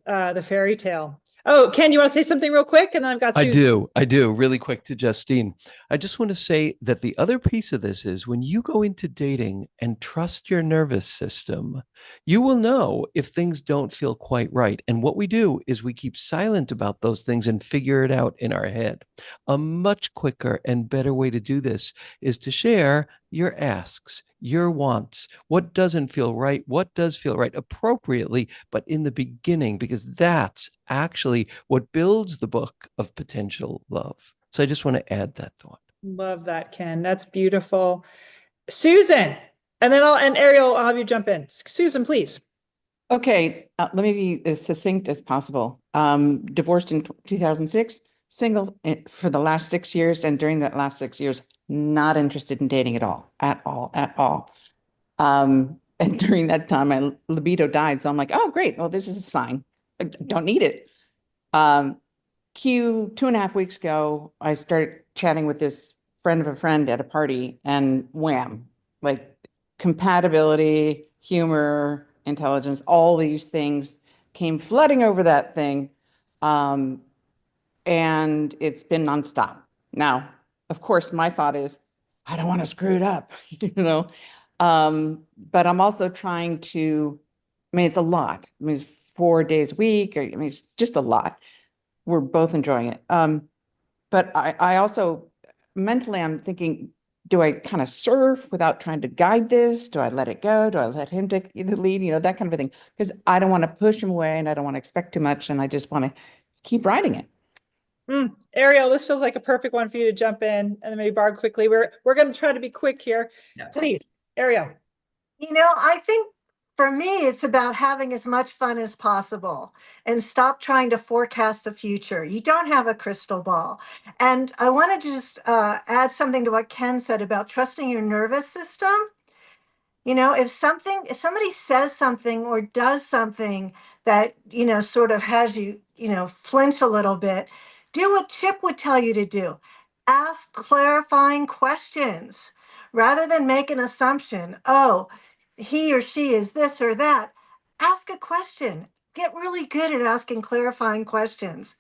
[SPEAKER 2] the fairy tale. Oh, Ken, you want to say something real quick? And then I've got Susan.
[SPEAKER 4] I do. Really quick to Justine. I just want to say that the other piece of this is when you go into dating and trust your nervous system, you will know if things don't feel quite right. And what we do is we keep silent about those things and figure it out in our head. A much quicker and better way to do this is to share your asks, your wants, what doesn't feel right, what does feel right appropriately, but in the beginning, because that's actually what builds the book of potential love. So I just want to add that thought.
[SPEAKER 2] Love that, Ken. That's beautiful. Susan, and then and Arielle, I'll have you jump in. Susan, please.
[SPEAKER 1] Okay, let me be as succinct as possible. Divorced in 2006, single for the last 6 years, and during that last 6 years, not interested in dating at all. And during that time, my libido died, so I'm like, oh, great. Well, this is a sign. I don't need it. 2.5 weeks ago, I started chatting with this friend of a friend at a party, and wham, like compatibility, humor, intelligence, all these things came flooding over that thing. And it's been nonstop. Now, of course, my thought is, I don't want to screw it up, but I'm also trying to, I mean, it's a lot. I mean, it's 4 days a week. I mean, it's just a lot. We're both enjoying it. But I also, mentally, I'm thinking, do I kind of surf without trying to guide this? Do I let it go? Do I let him take the lead? That kind of a thing. Because I don't want to push him away and I don't want to expect too much. And I just want to keep riding it.
[SPEAKER 2] Arielle, this feels like a perfect one for you to jump in, and then maybe Barb quickly. We're going to try to be quick here. Yeah. Please, Arielle.
[SPEAKER 5] I think for me, it's about having as much fun as possible and stop trying to forecast the future. You don't have a crystal ball. And I want to just add something to what Ken said about trusting your nervous system. If somebody says something or does something that, sort of has you, flinch a little bit, do what Chip would tell you to do. Ask clarifying questions rather than make an assumption. Oh, he or she is this or that. Ask a question. Get really good at asking clarifying questions.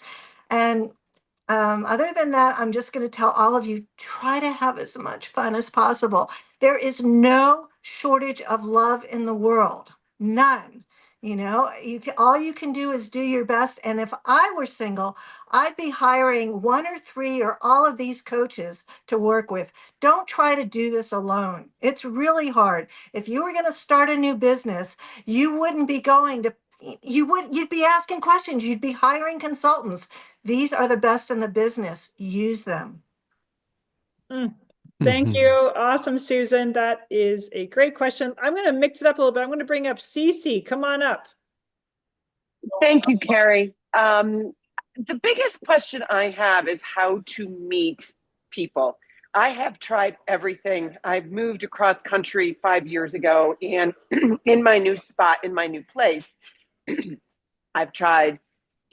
[SPEAKER 5] And other than that, I'm just going to tell all of you, try to have as much fun as possible. There is no shortage of love in the world. None. All you can do is do your best. And if I were single, I'd be hiring 1 or 3 or all of these coaches to work with. Don't try to do this alone. It's really hard. If you were going to start a new business, you wouldn't be you'd be asking questions. You'd be hiring consultants. These are the best in the business. Use them.
[SPEAKER 2] Thank you. Awesome, Susan. That is a great question. I'm going to mix it up a little bit. I'm going to bring up Cece. Come on up.
[SPEAKER 9] Thank you, Kari. The biggest question I have is how to meet people. I have tried everything. I've moved across country 5 years ago, and in my new spot, in my new place, I've tried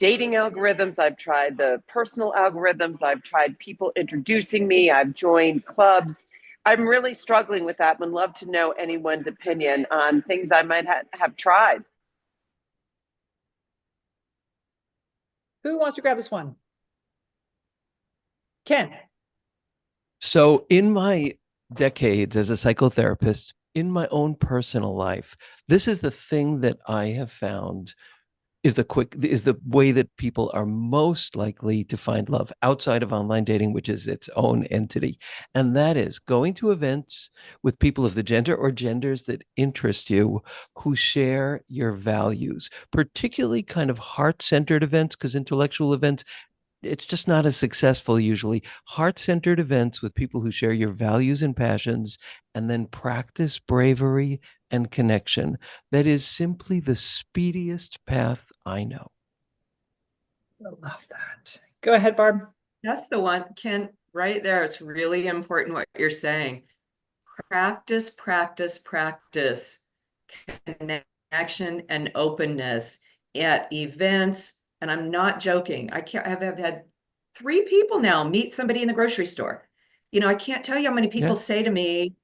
[SPEAKER 9] dating algorithms. I've tried the personal algorithms. I've tried people introducing me. I've joined clubs. I'm really struggling with that. Would love to know anyone's opinion on things I might have tried.
[SPEAKER 2] Who wants to grab this one? Ken.
[SPEAKER 4] So in my decades as a psychotherapist, in my own personal life, this is the thing that I have found is the way that people are most likely to find love outside of online dating, which is its own entity. And that is going to events with people of the gender or genders that interest you, who share your values, particularly kind of heart-centered events, because intellectual events, it's just not as successful usually. Heart-centered events with people who share your values and passions, and then practice bravery and connection. That is simply the speediest path I know.
[SPEAKER 2] I love that. Go ahead, Barb.
[SPEAKER 7] That's the one, Ken, right there. It's really important what you're saying. Practice, practice, practice connection and openness at events. And I'm not joking. I've had 3 people now meet somebody in the grocery store. You know, I can't tell you how many people say to me,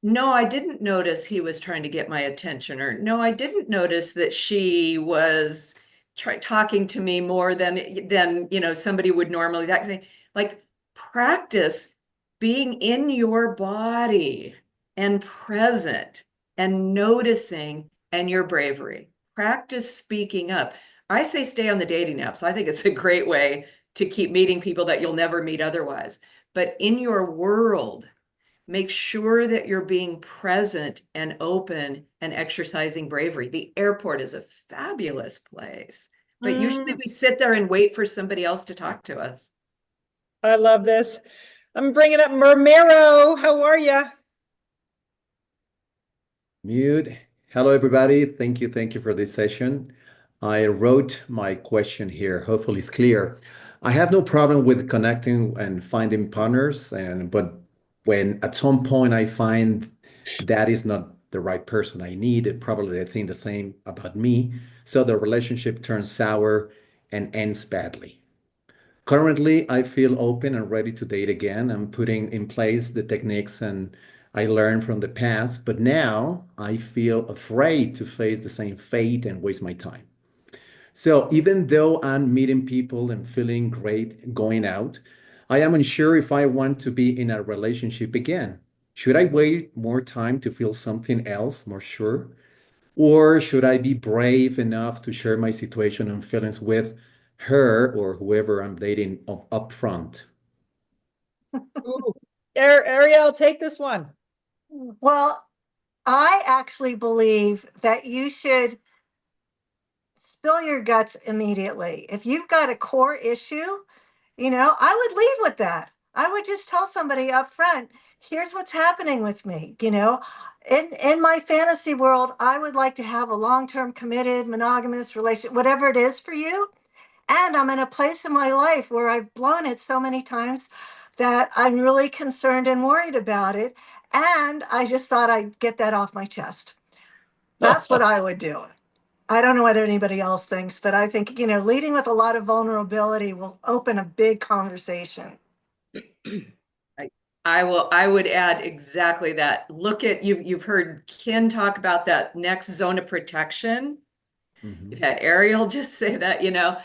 [SPEAKER 7] no, I didn't notice he was trying to get my attention, or no, I didn't notice that she was talking to me more than you know, somebody would normally. That kind of, like, practice being in your body and present and noticing, and your bravery. Practice speaking up. I say stay on the dating apps. I think it's a great way to keep meeting people that you'll never meet otherwise. But in your world, make sure that you're being present and open and exercising bravery. The airport is a fabulous place, but usually we sit there and wait for somebody else to talk to us.
[SPEAKER 2] I love this. I'm bringing up Mermero. How are you?
[SPEAKER 10] Mute. Hello, everybody. Thank you for this session. I wrote my question here. Hopefully it's clear. I have no problem with connecting and finding partners, but when at some point I find that is not the right person I need, probably they think the same about me, so the relationship turns sour and ends badly. Currently, I feel open and ready to date again. I'm putting in place the techniques and I learned from the past, but now I feel afraid to face the same fate and waste my time. So even though I'm meeting people and feeling great going out, I am unsure if I want to be in a relationship again. Should I wait more time to feel something else, more sure? Or should I be brave enough to share my situation and feelings with her or whoever I'm dating up front?
[SPEAKER 2] Ooh. Arielle, take this one.
[SPEAKER 5] Well, I actually believe that you should spill your guts immediately. If you've got a core issue, you know, I would leave with that. I would just tell somebody up front, here's what's happening with me. You know, in my fantasy world, I would like to have a long-term committed monogamous relationship, whatever it is for you. And I'm in a place in my life where I've blown it so many times that I'm really concerned and worried about it. And I just thought I'd get that off my chest. That's what I would do. I don't know what anybody else thinks, but I think, you know, leading with a lot of vulnerability will open a big conversation.
[SPEAKER 7] I would add exactly that. Look at, you've heard Ken talk about that next zone of protection. You've had Arielle just say that, you know,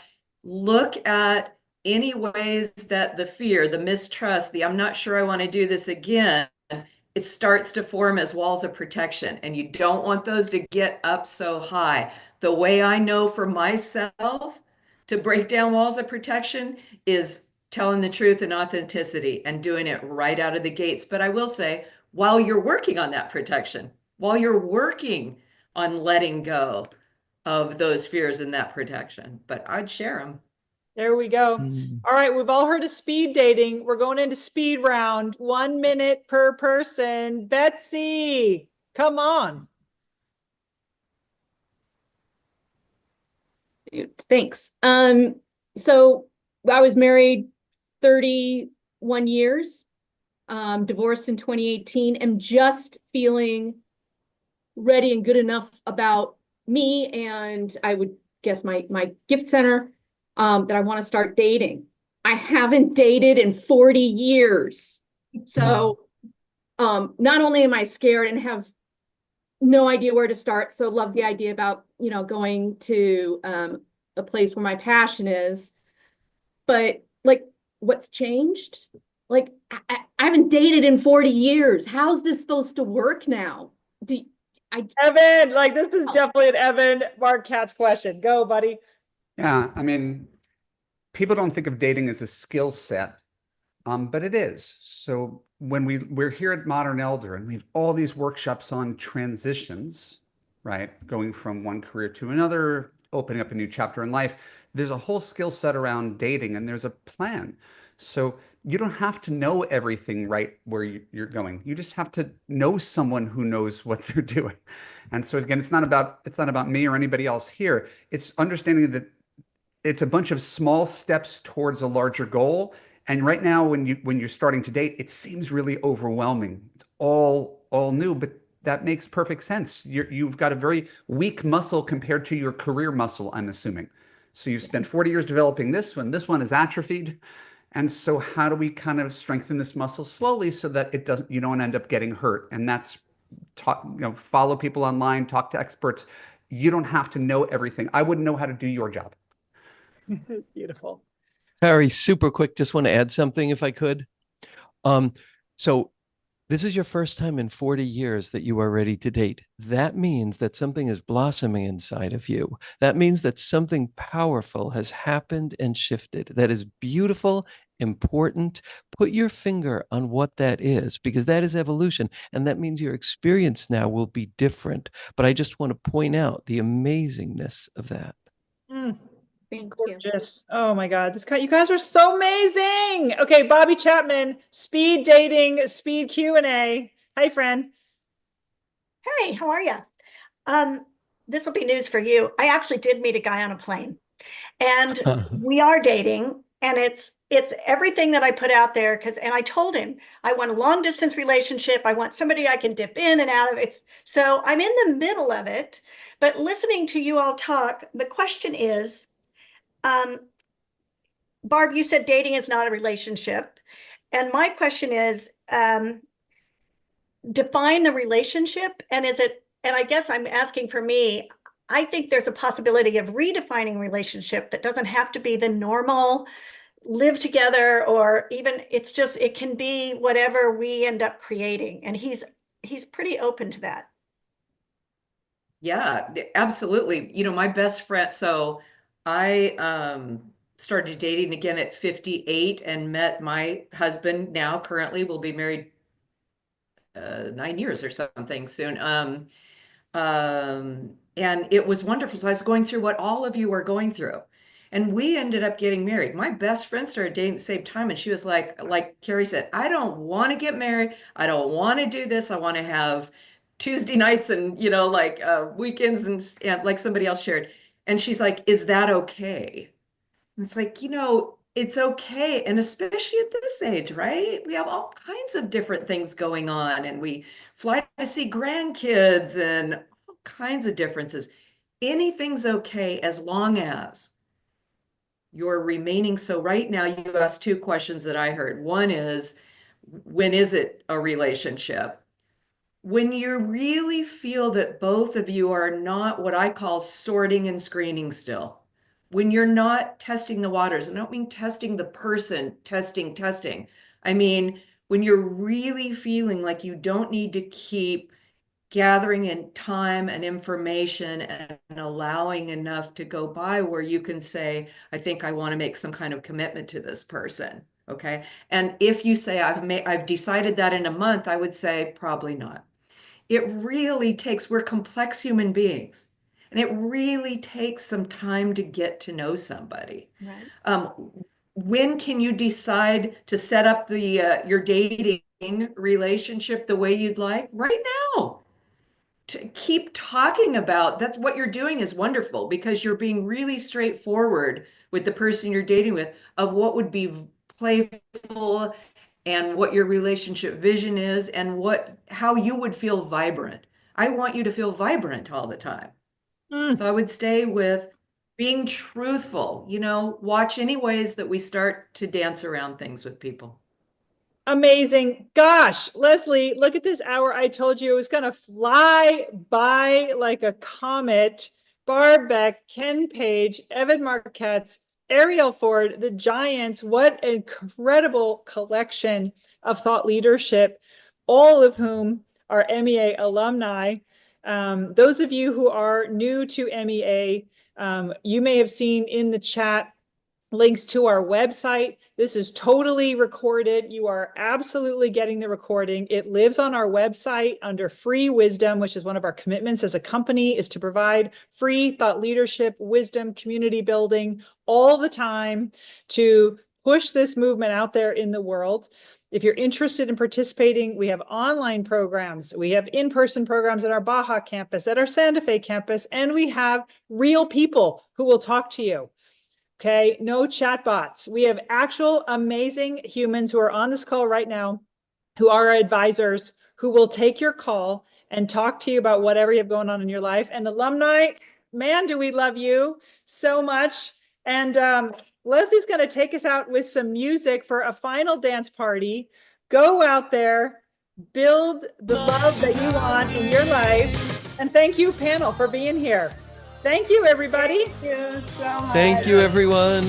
[SPEAKER 7] look at any ways that the fear, the mistrust, the I'm not sure I want to do this again, it starts to form as walls of protection, and you don't want those to get up so high. The way I know for myself to break down walls of protection is telling the truth and authenticity and doing it right out of the gates. But I will say, while you're working on that protection, while you're working on letting go of those fears and that protection, but I'd share them.
[SPEAKER 2] There we go. All right, we've all heard of speed dating. We're going into speed round. 1 minute per person. Betsy, come on.
[SPEAKER 11] Thanks. So I was married 31 years, divorced in 2018, and just feeling ready and good enough about me and I would guess my gift center that I want to start dating. I haven't dated in 40 years. So not only am I scared and have no idea where to start, so love the idea about, you know, going to a place where my passion is, but like, what's changed? Like, I haven't dated in 40 years. How's this supposed to work now?
[SPEAKER 2] Evan, like, this is definitely an Evan Mark Katz question. Go, buddy.
[SPEAKER 6] Yeah, I mean, people don't think of dating as a skill set, but it is. So when we're here at Modern Elder and we have all these workshops on transitions, right? Going from one career to another, opening up a new chapter in life, there's a whole skill set around dating and there's a plan. So you don't have to know everything right where you're going. You just have to know someone who knows what they're doing. And so again, it's not about me or anybody else here. It's understanding that it's a bunch of small steps towards a larger goal. And right now, when you're starting to date, it seems really overwhelming. It's all new, but that makes perfect sense. You've got a very weak muscle compared to your career muscle, I'm assuming. So you've spent 40 years developing this one is atrophied. And so how do we kind of strengthen this muscle slowly so that you don't end up getting hurt? And that's follow people online, talk to experts. You don't have to know everything. I wouldn't know how to do your job.
[SPEAKER 2] Beautiful.
[SPEAKER 4] Kari, super quick, just want to add something if I could. So this is your first time in 40 years that you are ready to date. That means that something is blossoming inside of you. That means that something powerful has happened and shifted. That is beautiful, important. Put your finger on what that is, because that is evolution. And that means your experience now will be different. But I just want to point out the amazingness of that.
[SPEAKER 11] Thank you.
[SPEAKER 2] Gorgeous. Oh my God, you guys are so amazing. Okay, Bobby Chapman, speed dating, speed Q&A. Hi, friend.
[SPEAKER 12] Hey, how are you? This will be news for you. I actually did meet a guy on a plane, and we are dating, and it's everything that I put out there, and I told him I want a long distance relationship. I want somebody I can dip in and out of it. So I'm in the middle of it, but listening to you all talk, the question is, Barb, you said dating is not a relationship. And my question is, define the relationship. And I guess I'm asking for me, I think there's a possibility of redefining relationship that doesn't have to be the normal live together, or even it can be whatever we end up creating. And he's pretty open to that.
[SPEAKER 7] Yeah, absolutely. My best friend, so I started dating again at 58 and met my husband now, currently we'll be married 9 years or something soon. And it was wonderful. So I was going through what all of you are going through. And we ended up getting married. My best friend started dating at the same time. And she was like Kari said, I don't want to get married. I don't want to do this. I want to have Tuesday nights and, weekends and like somebody else shared. And she's like, is that okay? And it's like, it's okay. And especially at this age, right? We have all kinds of different things going on, and we fly to see grandkids and all kinds of differences. Anything's okay as long as you're remaining. So right now you asked two questions that I heard. One is, when is it a relationship? When you really feel that both of you are not what I call sorting and screening still. When you're not testing the waters, I don't mean testing the person, testing. I mean, when you're really feeling like you don't need to keep gathering in time and information and allowing enough to go by where you can say, I think I want to make some kind of commitment to this person. Okay. And if you say, I've decided that in a month, I would say probably not. It really takes, we're complex human beings. And it really takes some time to get to know somebody.
[SPEAKER 12] Right.
[SPEAKER 7] When can you decide to set up your dating relationship the way you'd like? Right now. To keep talking about, that's what you're doing is wonderful, because you're being really straightforward with the person you're dating with of what would be playful and what your relationship vision is and how you would feel vibrant. I want you to feel vibrant all the time. So I would stay with being truthful, watch any ways that we start to dance around things with people.
[SPEAKER 2] Amazing. Gosh, Leslie, look at this hour. I told you it was going to fly by like a comet. Barb Beck, Ken Page, Evan Katz, Arielle Ford, the Giants. What an incredible collection of thought leadership, all of whom are MEA alumni. Those of you who are new to MEA, you may have seen in the chat links to our website. This is totally recorded. You are absolutely getting the recording. It lives on our website under free wisdom, which is one of our commitments as a company, is to provide free thought leadership, wisdom, community building all the time to push this movement out there in the world. If you're interested in participating, we have online programs. We have in-person programs at our Baja campus, at our Santa Fe campus, and we have real people who will talk to you. Okay, no chat bots. We have actual amazing humans who are on this call right now, who are our advisors, who will take your call and talk to you about whatever you have going on in your life. And alumni, man, do we love you so much. And Leslie's going to take us out with some music for a final dance party. Go out there, build the love that you want in your life. And thank you, panel, for being here. Thank you, everybody.
[SPEAKER 1] Thank you so much.
[SPEAKER 4] Thank you, everyone.